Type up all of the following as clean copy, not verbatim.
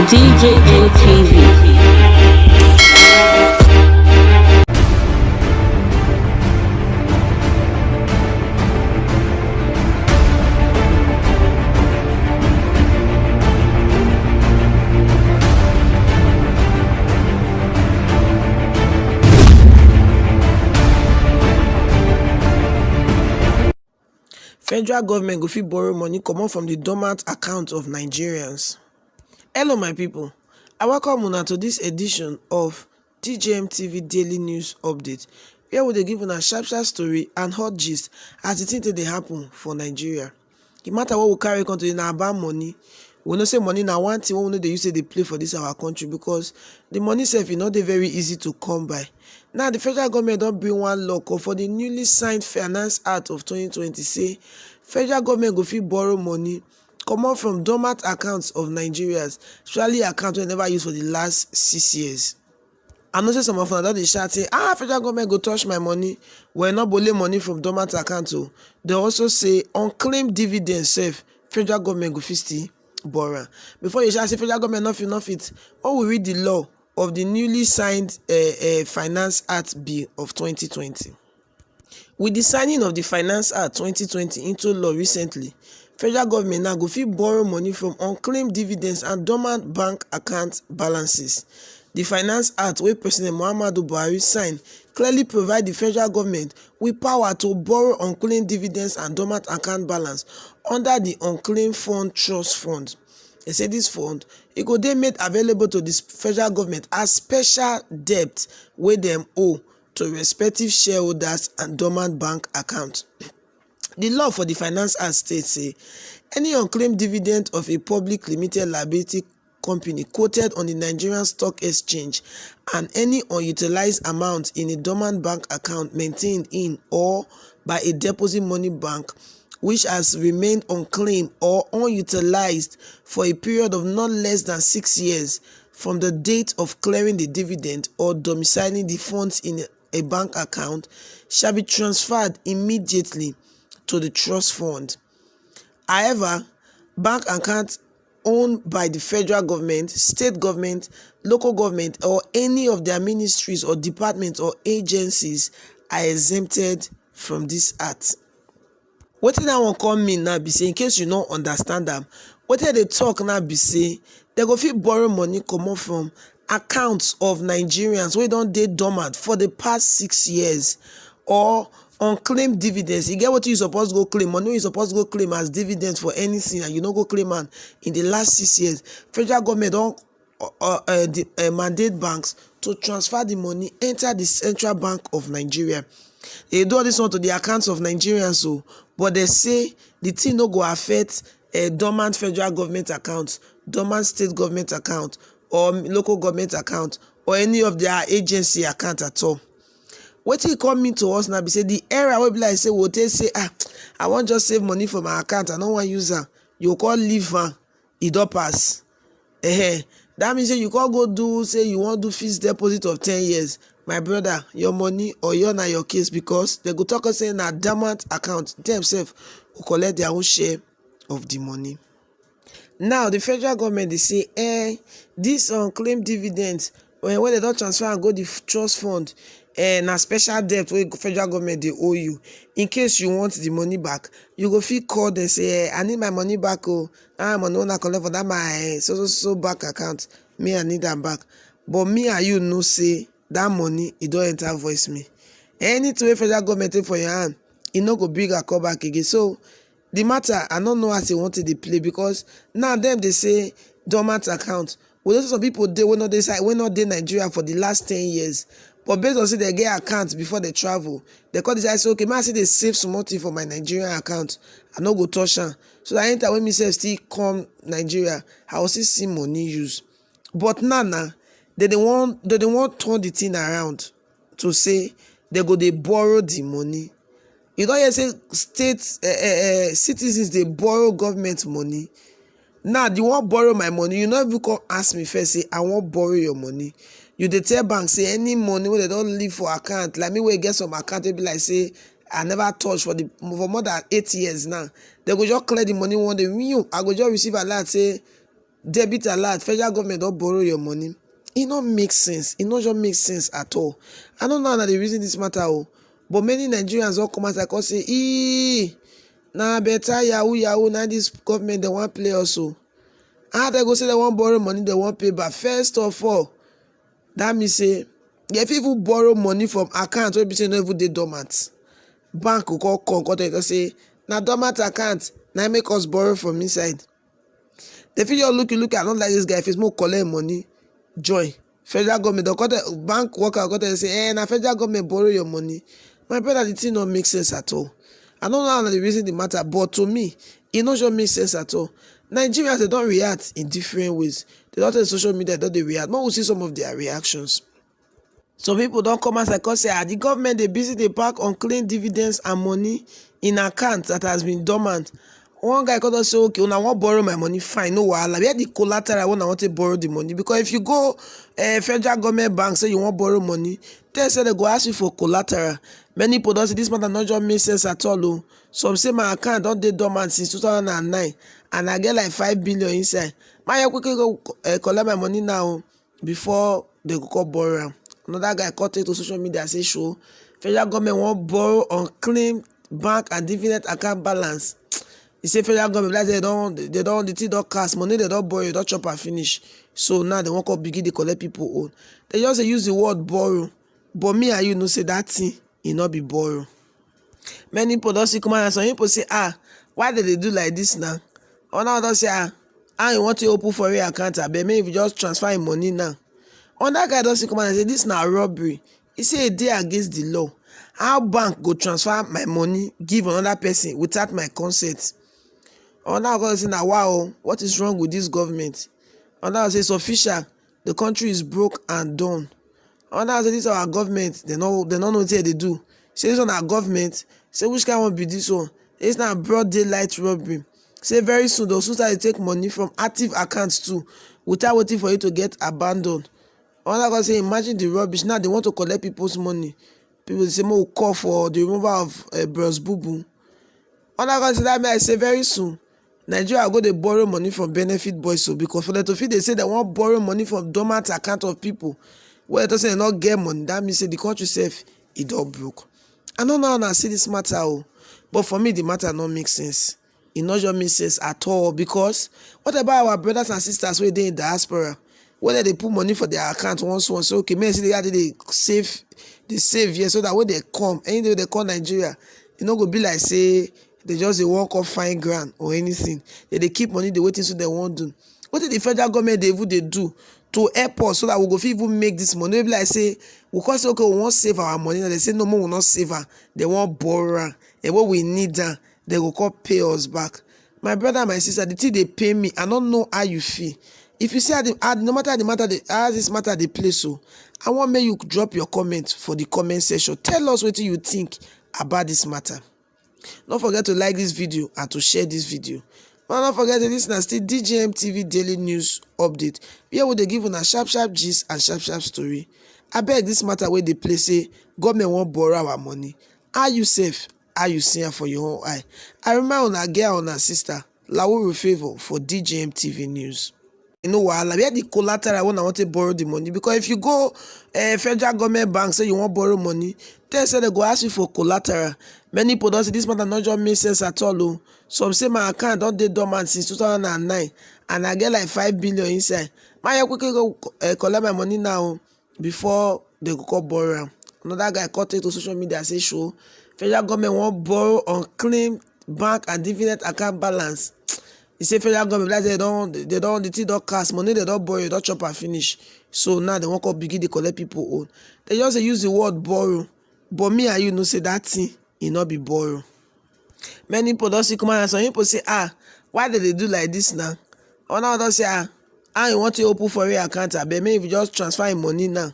DJM TV. Federal government go fit borrow money comot from the dormant account of Nigerians. Hello my people, I welcome una to this edition of DJM TV daily news update, where we dey give una sharp story and hot gist as the thing dey happen for Nigeria. The matter what we carry come today na about money. We know say money na one thing wey we no dey use say dey play for this our country, because the money sef e no dey very easy to come by. Now the federal government don bring one law for the newly signed Finance Act of 2020 say federal government go fit borrow money comot from dormant accounts of Nigerians, especially accounts wey never use for the last 6 years. I know say some of una don dey shout say federal government go touch my money, we no borrow money from dormant accounts o. They also say unclaimed dividends sef federal government go fit still borrow. Before you shout say federal government no fit, when we read the law of the newly signed Finance Act Bill of 2020. With the signing of the Finance Act 2020 into law recently, federal government now go fit borrow money from unclaimed dividends and dormant bank account balances. The Finance Act wey President Muhammadu Buhari sign clearly provide the federal government with power to borrow unclaimed dividends and dormant account balance under the Unclaimed Fund Trust Fund. They say this fund e go dey made available to the federal government as special debt wey dem owe to respective shareholders and dormant bank accounts. The law for the Finance Act states say any unclaimed dividend of a public limited liability company quoted on the Nigerian Stock Exchange and any unutilized amount in a dormant bank account maintained in or by a deposit money bank which has remained unclaimed or unutilized for a period of not less than 6 years from the date of clearing the dividend or domiciling the funds in a bank account shall be transferred immediately to the trust fund. However, bank accounts owned by the federal government, state government, local government, or any of their ministries or departments or agencies are exempted from this act. Wetin that one come mean now be say, in case you no understand am, wetin dey talk now be say they go fit borrow money comot from accounts of Nigerians wey don dey dormant for the past 6 years, or unclaimed dividends. You get what you suppose go claim, money you suppose go claim as dividends for anything, and you no go claim am in the last 6 years. Federal government don mandate banks to transfer the money enter the Central Bank of Nigeria. They do all this one to the accounts of Nigerians, so but they say the thing no go affect dormant federal government accounts, dormant state government account, or local government account, or any of their agency account at all. Wetin e come mean to us now be say the era wey be like say we take say I wan just save money for my account, I no wan use am, you call leave am, e don pass. That means say you can't go do, say you wan do fixed deposit of 10 years. My brother, your money or na your case, because they go talk us say na dormant account, themselves will collect their own share of the money. Now the federal government dey say this unclaimed dividends when they don transfer and go the trust fund, na special debt wey federal government dey owe you. In case you want the money back, you go fit call them say I need my money back o. That money una collect for that my so bank account, me I need am back. But me and you know say that money e don enter voice me. Anything wey federal government take for your hand, e no go bring am come back again. So the matter I no know as they want to dey play, because now them they say dormant account. Well, some people dey wey no dey Nigeria for the last 10 years. But based on say they get accounts before they travel, they call decide say okay, man, I say they save some money for my Nigerian account, I no go touch am. So that anytime when me say still come Nigeria, I will still see money use. But now they want turn the thing around to say they go they borrow the money. You don't hear say states citizens they borrow government money. Now you want borrow my money, you not even come ask me first say I want borrow your money. You dey tell bank say any money wey they don't leave for account, like me wey get some account, they be like say I never touch for more than 8 years now. They go just clear the money one day. I go just receive alert say debit alert, federal government don borrow your money. E no make sense. E no just make sense at all. I don't know how they reason this matter but many Nigerians don come out and say na better yahoo na this government they wan play also. How they go say they wan borrow money, they wan pay back? First of all, that means say if people borrow money from account wey be say no even dey dormant, bank go come tell you say na dormant account na make us borrow from inside. They fit just look I don't like this guy face, make collect money join. Federal government don bank worker go tell you say na federal government borrow your money. My brother, the thing don't make sense at all. I don't know how they reason the matter, but to me, it not just make sense at all. Nigerians, they don't react in different ways. They don't tell social media that they react. But we see some of their reactions. Some people don't come out and say, the government, they busy, they pack unclaimed dividends and money in accounts that has been dormant. One guy called us say, okay, when I want to borrow my money, fine, no wahala. Where the collateral when I want to borrow the money? Because if you go federal government bank, say you want to borrow money, they say they go ask you for collateral. Many people don't say this matter not just make sense at all. Some say my account don't dey dormant since 2009 and I get like 5 billion inside. My quickly go collect my money now before they go borrow. Another guy called to social media and say, show federal government want borrow unclaimed bank and dividend account balance. He say federal government like the thing don't cast money, they don't borrow, don't chop and finish. So now they want to begin to collect people own. They just use the word borrow, but me and you know say that thing it not be borrow. Many people don't see come out and some people say why did they do like this now? Or now don't say you want to open for your account, but maybe if you just transfer your money now. On that guy don't see come out and say this now robbery. He say a day against the law. How bank go transfer my money give another person without my consent? On that guy say now wow, what is wrong with this government? On that say it's official, the country is broke and done. On that say this our government, they don't know what they do. Say this on our government, say which kind will be this one? It's not broad daylight robbery. Say very soon they'll start to take money from active accounts too, without waiting for it to get abandoned. On that guy say imagine the rubbish. Now they want to collect people's money. People say more call for the removal of Bros Boo Boo. On that guy say that I say very soon Nigeria go they borrow money from benefit boys so because for them to feed they say they want borrow money from dormant account of people. Well, they say they not get money. That means say the country safe it all broke. I don't know how I see this matter, but for me the matter not make sense. It not just make sense at all because what about our brothers and sisters where they in diaspora? Whether they put money for their account once, so okay, maybe they save here so that when they come, any they call Nigeria, it not go be like say they just they walk off fine grand or anything. They keep money, they waiting so they won't do. What did the federal government they do to help us so that we go even make this money? Maybe like say we can say okay, we want save our money. And they say no more, will not save her. They want borrow, and what we need they go come pay us back. My brother and my sister, the thing they pay me, I don't know how you feel. If you see no matter the matter, how this matter they play so, I want make you drop your comment for the comment section. Tell us what you think about this matter. Don't forget to like this video and to share this video. But don't forget to listen to still DJM TV daily news update. Here we they give on a sharp gist and sharp story. I beg this matter where they play say government won't borrow our money. Are you safe? Are you seeing for your own eye? I remind on a girl and her sister, Lawu Favor for DJM TV news. You know what? Where the collateral when I want to borrow the money? Because if you go federal government bank, say you want to borrow money, they say they go ask you for collateral. Many people don't say this matter not just make sense at all. Some say my account don't dey dormant since 2009 and I get like 5 billion inside. My quickly go collect my money now before they go borrow. Another guy called to social media and say, show federal government want borrow unclaimed bank and dividend account balance. He say federal government like the thing don't cast money, they don't borrow, don't chop and finish. So now they want to begin to collect people own. They just use the word borrow, but me and you know say that thing it not be borrow. Many people don't see come out and some people say why did they do like this now? Or now don't say you want to open for your account, but maybe if you just transfer your money now.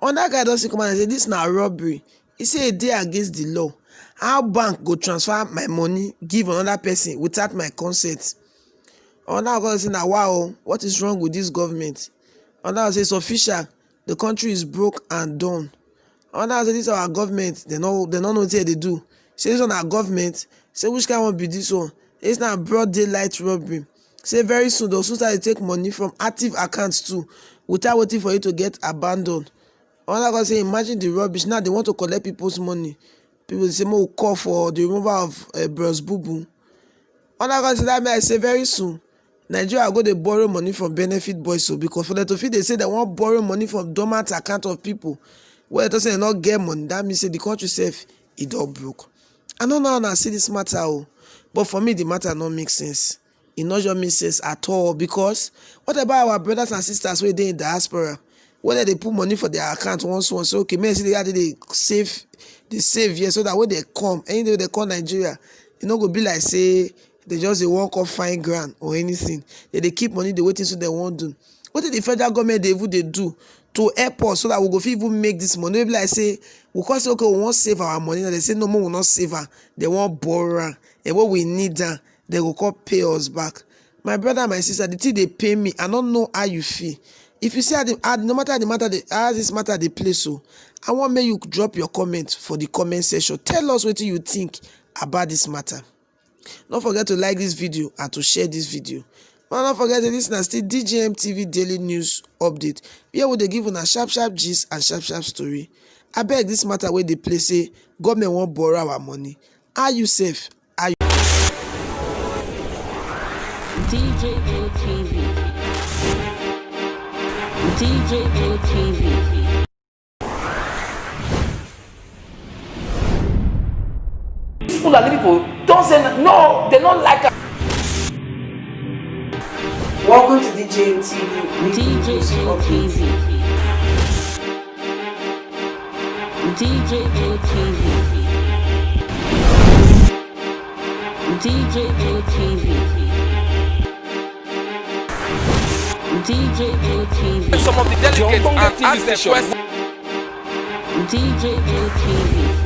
On that guy don't see come out and say this now robbery. He say a day against the law. How bank go transfer my money give another person without my consent? On that guy say now wow, what is wrong with this government? On that say it's official, the country is broke and done. On that say this our government, they don't know what they do. Say this on our government, say which kind will be this one? It's not broad daylight robbery. Say very soon they'll soon start to take money from active accounts too, without waiting for it to get abandoned. Another guy say, imagine the rubbish. Now they want to collect people's money. People say, "Mo call for the removal of Bros Boo Boo." Another guy say, that may I say very soon, Nigeria go dey borrow money from benefit boys, so because for them to feed, they say they want borrow money from dormant account of people. Well, they say they not get money. That means say the country self it all broke. I don't know how I see this matter, but for me the matter not make sense. It not just make sense at all, because what about our brothers and sisters where they in diaspora? Whether they put money for their account once, so okay, maybe they save here, so that when they come, any day they call Nigeria, it not go be like say they just they walk off fine grand or anything. They keep money, they waiting so they won't do. What did the federal government they do to help us so that we go even make this money? Maybe like say we can say okay, we won't save our money. And they say no more, we will not save her. They won't borrow, and what we need them, they will come pay us back. My brother, my sister, the thing they pay me, I don't know how you feel. If you see no matter the matter, how this matter they play, so I want make you drop your comment for the comment section. Tell us what you think about this matter. Don't forget to like this video and to share this video. But don't forget to listen to still DJM TV daily news update. Here we they give on a sharp gist and sharp story. I beg this matter where they play say government won't borrow our money. Are you safe? Are you DJM TV. DJM TV. People are people don't say no, they don't like it. welcome to DJM TV. DJM TV. DJM TV. DJM TV. DJM TV. Some of the delegates are asked the question. DJM TV.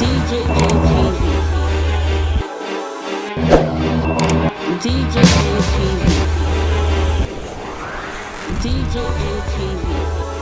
DJM TV. DJM TV. DJM TV.